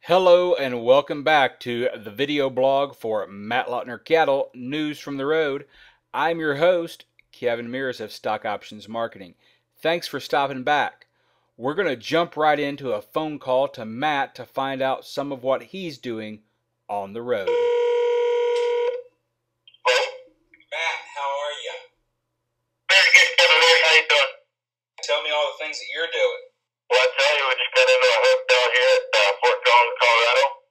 Hello and welcome back to the video blog for Matt Lautner Cattle News from the Road. I'm your host, Kevin Mears of Stock Options Marketing. Thanks for stopping back. We're going to jump right into a phone call to Matt to find out some of what he's doing on the road. Matt, how are you? Very good, Kevin Mears. How you doing? Tell me all the things that you're doing. Well, I tell you, we just got into a hotel here at Fort Collins, Colorado.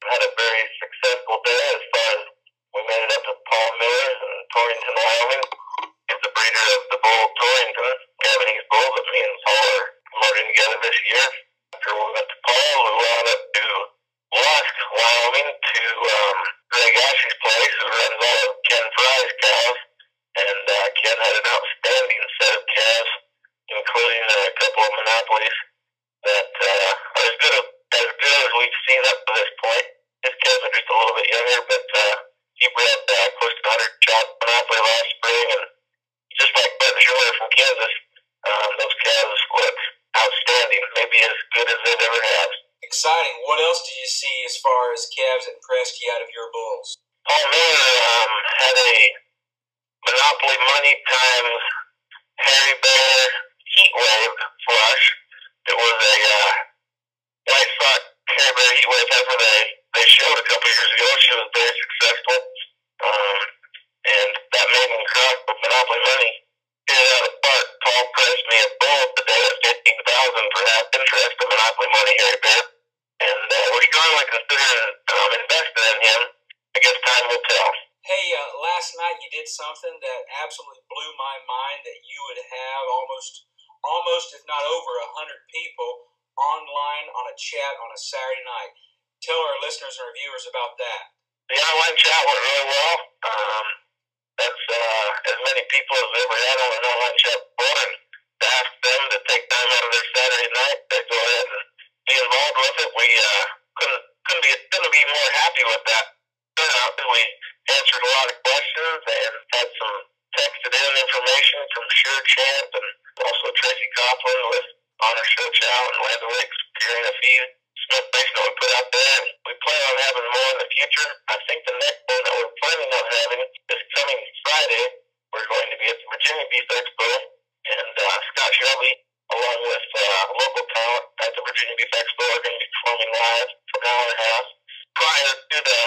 Had a very successful day as far as we made it up to Paul Miller's in Torrington, Wyoming. He's the breeder of the bull Torrington, Japanese bull that me and Paul are promoting together this year. After we went to Paul, we wound up to Lusk, Wyoming, to Greg Ash's place, who runs all of Ken Fry's cows. And Ken had an outstanding set of calves, including a couple of monopolies that are as good as we've seen up to this point. His calves are just a little bit younger, but he bred close to 100 child monopoly last spring, and just like Bert Schuler from Kansas, those calves look outstanding, maybe as good as they've ever had. Exciting. What else did you see as far as calves that impressed you out of your bulls? Paul Miller had a Monopoly Money times Harry Bear Heat Wave flush. It was a White Sox Harry Bear Heat Wave heifer they showed a couple years ago. She was very successful. And that maiden cross with Monopoly Money hit it out of the park. Paul pressed me a bull today at 15,000 for half interest in Monopoly Money Harry Bear. And we're strongly considering investing in him. I guess time will tell. Hey, last night you did something that absolutely blew my mind, that you would have almost if not over 100 people online on a chat on a Saturday night. Tell our listeners and our viewers about that. The online chat went really well. That's as many people as we ever had on an online chat before, and to ask them to take time out of their Saturday night to go ahead and be involved with it, we couldn't be more happy with that turnout. We answered a lot of questions and had some texted in information from Sure Champ and also Tracy Coughlin with Honor Show Chow and Land O'Lakes Purina Feed Smith Basin that we put out there. And we plan on having more in the future. I think the next one that we're planning on having this coming Friday, we're going to be at the Virginia Beef Expo, and Scott Shelby, along with local talent at the Virginia Beef Expo, are going to be performing live for an hour and a half. Prior to the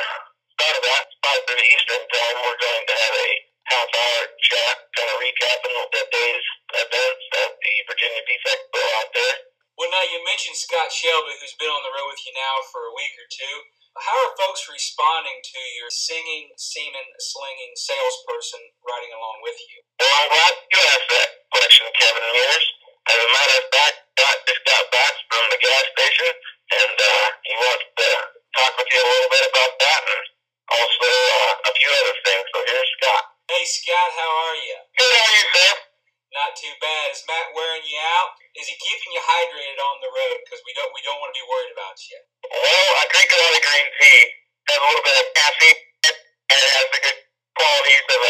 start of that, 5:30 Eastern time, we're going to have a half-hour chat, kind of recapping the day's events at the Virginia Beef Expo out there. Well, now you mentioned Scott Shelby, who's been on the road with you now for a week or two. How are folks responding to your singing, semen, slinging salesperson riding along with you? Well, I'm glad you asked that question, Kevin Mears. As a matter of fact, Scott just got back from the gas station, and he wants to talk with you a little bit about that and also a few other things. So here's Scott. Hey, Scott, how are you? Good, how are you, sir? Not too bad. Is Matt wearing you out? Is he keeping you hydrated on the road? Because we don't want to be worried about you. Well, I drink a lot of green tea. It has a little bit of caffeine, and it has the good qualities of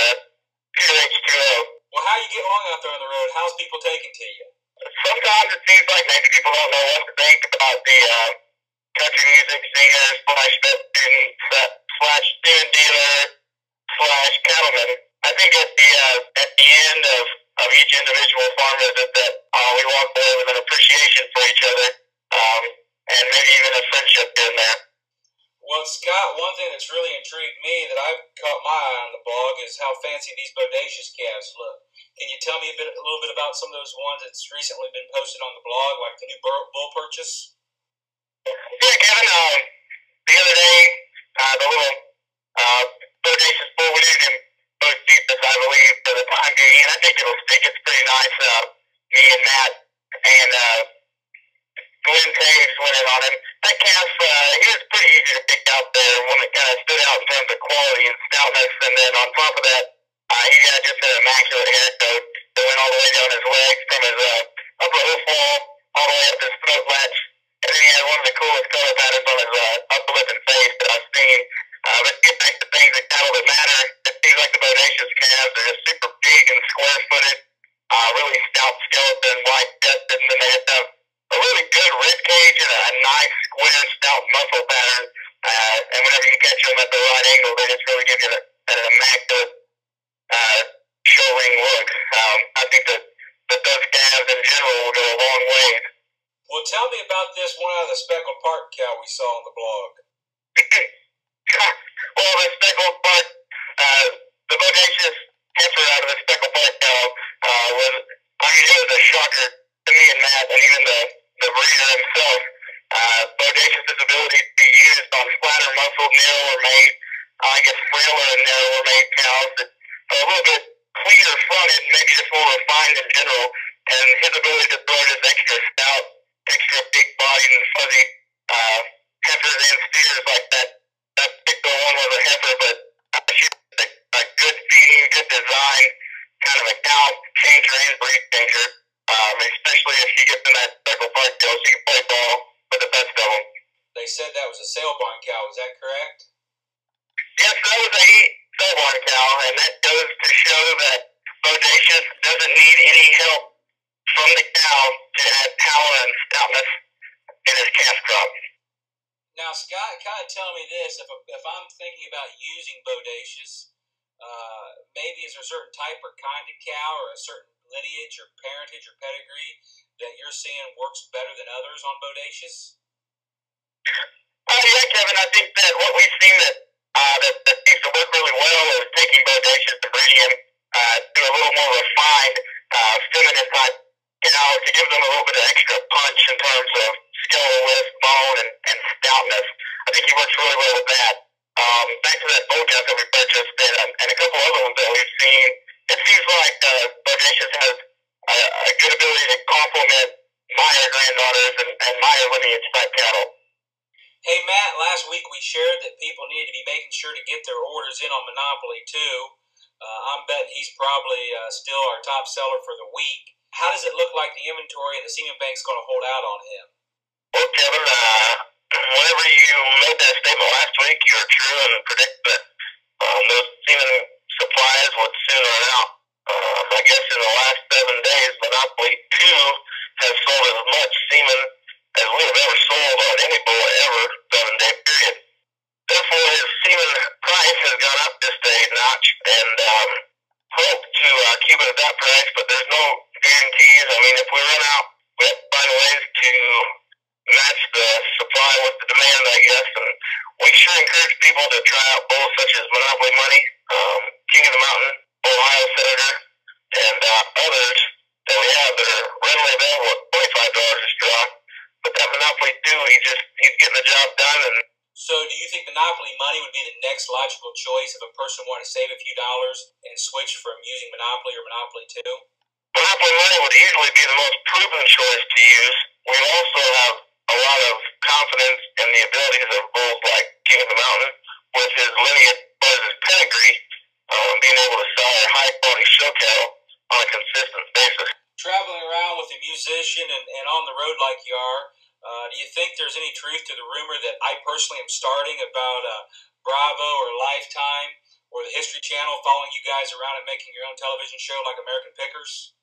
pure H2O. Well, how you get along out there on the road? How's people taking to you? Sometimes it seems like maybe people don't know what to think about the country music singer slash vet student slash student dealer slash cattleman. I think at the end of each individual farm visit that we walk away with an appreciation for each other, and maybe even a friendship in there. Well, Scott, one thing that's really intrigued me that I've caught my eye on the blog is how fancy these bodacious calves look. Can you tell me a little bit about some of those ones that's recently been posted on the blog, like the new bull purchase? Yeah, Kevin, the other day, the little bodacious bull, we didn't even post this, I believe, for the time being. I think it'll stick. It's pretty nice. Me and Matt and Glenn Taves went in on him. That calf, he was pretty easy to pick out there. One that kind of stood out in terms of quality and stoutness, and then on top of that, he had just an immaculate hair coat that went all the way down his legs from his upper hoof wall all the way up to his throat latch. And then he had one of the coolest color patterns on his upper lip and face that I've seen. But get back to things that cattle that matter, it seems like the bodacious calves are just super big and square-footed, really stout skeleton, wide chested, and then they just have a really good rib cage and a nice square feeder and snout muscle pattern. And whenever you catch them at the right angle, they just really give you an immaculate show ring look. I think that those calves in general will go a long way. Well, tell me about this one out of the Speckled Park cow we saw on the blog. Well, the Speckled Park, the bodacious heifer out of the Speckled Park cow it was a shocker to me and Matt, and even the breeder himself. Bodacious's ability to be used on flatter muscled, narrower made, frailer and narrower made cows that are a little bit cleaner fronted, maybe just more refined in general, and his ability to throw this extra stout, extra big bodied and fuzzy heifers and steers like that. That particular one was a heifer, but she's a good feeding, good design, kind of a cow changer and breed changer, especially if she gets in that Speckled Park deal, she can play ball with the best of them. They said that was a sale barn cow, is that correct? Yes, that was a sale barn cow, and that goes to show that Bodacious doesn't need any help from the cow to add power and stoutness in his calf crop. Now, Scott, kind of tell me this: if I'm thinking about using Bodacious, maybe is there a certain type or kind of cow, or a certain lineage or parentage or pedigree that you're seeing works better than others on Bodacious? Yeah, Kevin, I think that what we've seen that seems to work really well is taking Bodacious and breeding him to a little more refined, feminine type cow to give them a little bit of extra punch in terms of skeletal width, bone, and stoutness. I think he works really well with that. Back to that bull calf that we purchased and a couple other ones that we've seen, it seems like Bodacious has a good ability to complement Meyer granddaughters and Meyer lineage type cattle. Hey, Matt, last week we shared that people need to be making sure to get their orders in on Monopoly, too. I'm betting he's probably still our top seller for the week. How does it look like the inventory and the semen bank's going to hold out on him? Well, Kevin, whenever you made that statement last week, you were true and predicted that those semen supplies would soon run out. I guess in the last 7 days, Monopoly 2 has sold as much semen as we have ever sold on any bull ever, 7-day period. Therefore, his semen price has gone up just a notch, and hope to keep it at that price, but there's no guarantees. I mean, if we run out, we have to find ways to match the supply with the demand, I guess, and we sure encourage people to try out bulls such as Monopoly Money, King of the Mountain, Ohio Senator, and others that we have that are readily available at $25 a straw. But that Monopoly 2, he's getting the job done. And so do you think Monopoly Money would be the next logical choice if a person wanted to save a few dollars and switch from using Monopoly or Monopoly 2? Monopoly Money would easily be the most proven choice to use. We also have a lot of confidence in the abilities of bulls like King of the Mountain with his lineage or his pedigree, being able to sire high-quality show cattle on a consistent basis. Traveling around with a musician and on the road like you are, do you think there's any truth to the rumor that I personally am starting about Bravo or Lifetime or the History Channel following you guys around and making your own television show like American Pickers?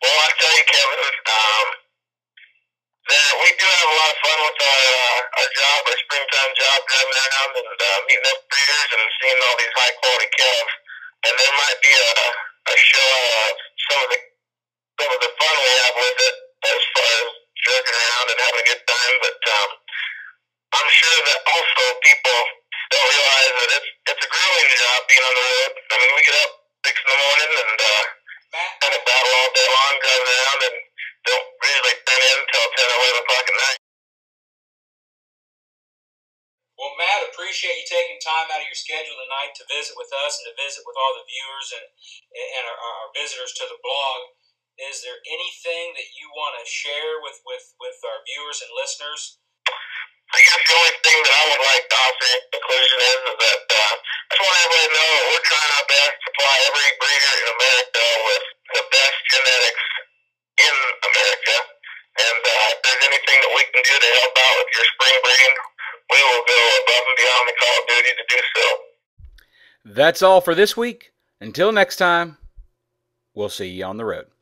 Well, I tell you, Kevin, we do have a lot of fun with our job, our springtime job, driving around and meeting up breeders and seeing all these high-quality calves. And there might be a show of some of the fun we have with it as far as joking around and having a good time. But I'm sure that also people don't realize that it's a grueling job being on the road. I mean, we get up 6 in the morning and kind of battle all day long driving around and don't usually turn in until 10 or 11 o'clock at night. Well, Matt, appreciate you taking time out of your schedule tonight to visit with us and to visit with all the viewers and our visitors to the blog. Is there anything that you want to share with our viewers and listeners? I guess the only thing that I would like to offer in conclusion is that I just want everybody to know that we're trying our best to supply every breeder in America with the best genetics in America. And if there's anything that we can do to help out with your spring breeding, we will go above and beyond the call of duty to do so. That's all for this week. Until next time, we'll see you on the road.